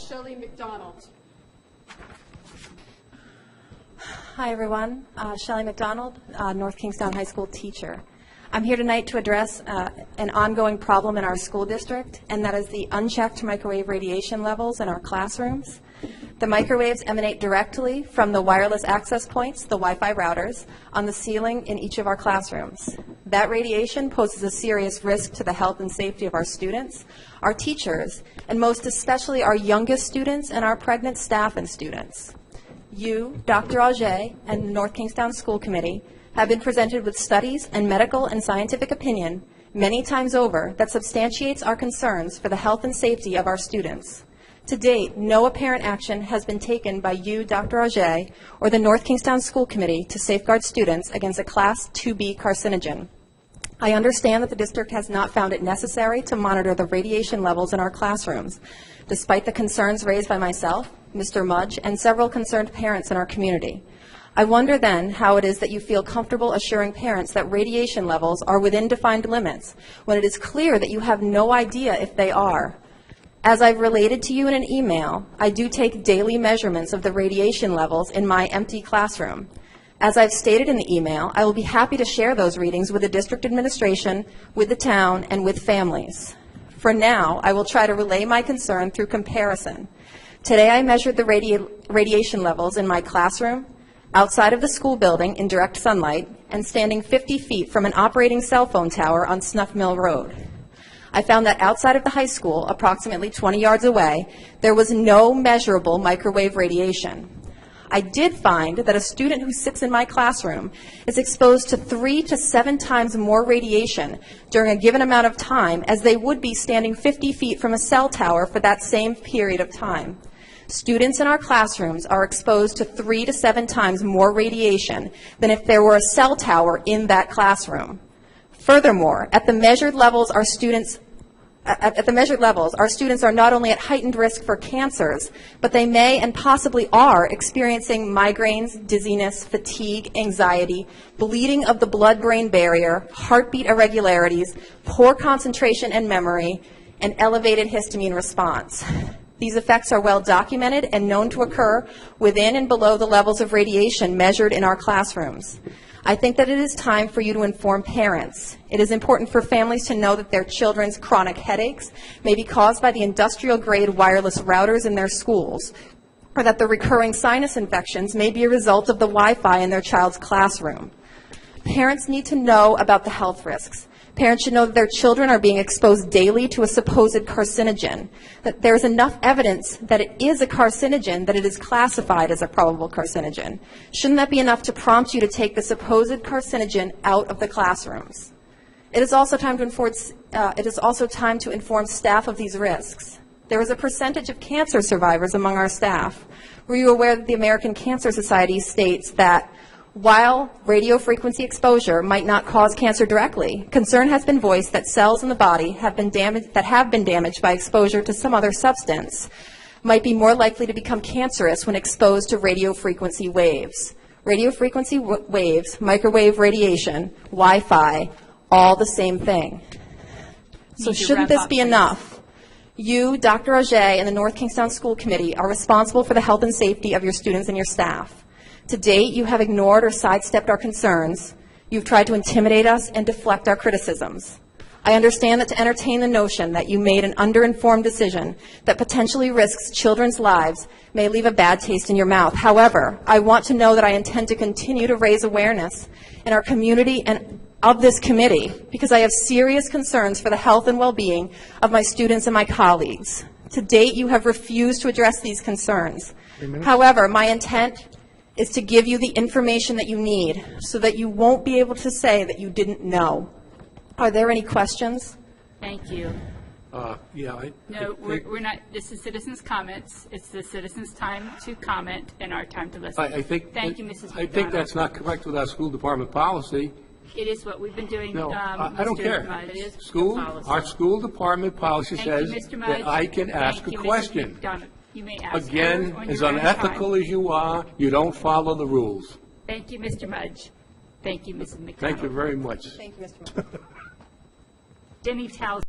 Shirley McDonald. Hi, everyone. Shelley McDonald, North Kingstown High School teacher. I'm here tonight to address an ongoing problem in our school district, and that is the unchecked microwave radiation levels in our classrooms. The microwaves emanate directly from the wireless access points, the Wi-Fi routers, on the ceiling in each of our classrooms. That radiation poses a serious risk to the health and safety of our students, our teachers, and most especially our youngest students and our pregnant staff and students. You, Dr. Auger, and the North Kingstown School Committee have been presented with studies and medical and scientific opinion many times over that substantiates our concerns for the health and safety of our students. To date, no apparent action has been taken by you, Dr. Auger, or the North Kingstown School Committee to safeguard students against a Class 2B carcinogen. I understand that the district has not found it necessary to monitor the radiation levels in our classrooms, despite the concerns raised by myself, Mr. Mudge, and several concerned parents in our community. I wonder then how it is that you feel comfortable assuring parents that radiation levels are within defined limits when it is clear that you have no idea if they are. As I've related to you in an email, I do take daily measurements of the radiation levels in my empty classroom. As I've stated in the email, I will be happy to share those readings with the district administration, with the town, and with families. For now, I will try to relay my concern through comparison. Today I measured the radiation levels in my classroom, outside of the school building in direct sunlight, and standing 50 feet from an operating cell phone tower on Snuff Mill Road. I found that outside of the high school, approximately 20 yards away, there was no measurable microwave radiation. I did find that a student who sits in my classroom is exposed to 3 to 7 times more radiation during a given amount of time as they would be standing 50 feet from a cell tower for that same period of time. Students in our classrooms are exposed to 3 to 7 times more radiation than if there were a cell tower in that classroom. Furthermore, at the measured levels, our students are not only at heightened risk for cancers, but they may and possibly are experiencing migraines, dizziness, fatigue, anxiety, bleeding of the blood-brain barrier, heartbeat irregularities, poor concentration and memory, and elevated histamine response. These effects are well documented and known to occur within and below the levels of radiation measured in our classrooms. I think that it is time for you to inform parents. It is important for families to know that their children's chronic headaches may be caused by the industrial-grade wireless routers in their schools, or that the recurring sinus infections may be a result of the Wi-Fi in their child's classroom. Parents need to know about the health risks. Parents should know that their children are being exposed daily to a supposed carcinogen, that there is enough evidence that it is a carcinogen that it is classified as a probable carcinogen. Shouldn't that be enough to prompt you to take the supposed carcinogen out of the classrooms? It is also time to inform staff of these risks. There is a percentage of cancer survivors among our staff. Were you aware that the American Cancer Society states that while radio frequency exposure might not cause cancer directly, concern has been voiced that cells in the body have been damaged by exposure to some other substance might be more likely to become cancerous when exposed to radio frequency waves. Radio frequency waves, microwave radiation, Wi-Fi, all the same thing. So shouldn't this be enough? You, Dr. Auger, and the North Kingstown School Committee are responsible for the health and safety of your students and your staff. To date, you have ignored or sidestepped our concerns. You've tried to intimidate us and deflect our criticisms. I understand that to entertain the notion that you made an underinformed decision that potentially risks children's lives may leave a bad taste in your mouth. However, I want to know that I intend to continue to raise awareness in our community and of this committee because I have serious concerns for the health and well-being of my students and my colleagues. To date, you have refused to address these concerns. However, my intent is to give you the information that you need so that you won't be able to say that you didn't know. Are there any questions? Thank you. No, we're not. This is citizens' comments. It's the citizens' time to comment and our time to listen. Thank you, Mrs. McDonald. I think that's not correct with our school department policy. It is what we've been doing. No, I don't care. It is Our school department policy says that I can ask a question. You may ask. Again, as unethical as you are, you don't follow the rules. Thank you, Mr. Mudge. Thank you, Mrs. McDonald. Thank you very much. Thank you, Mr. Mudge. Denny Towers.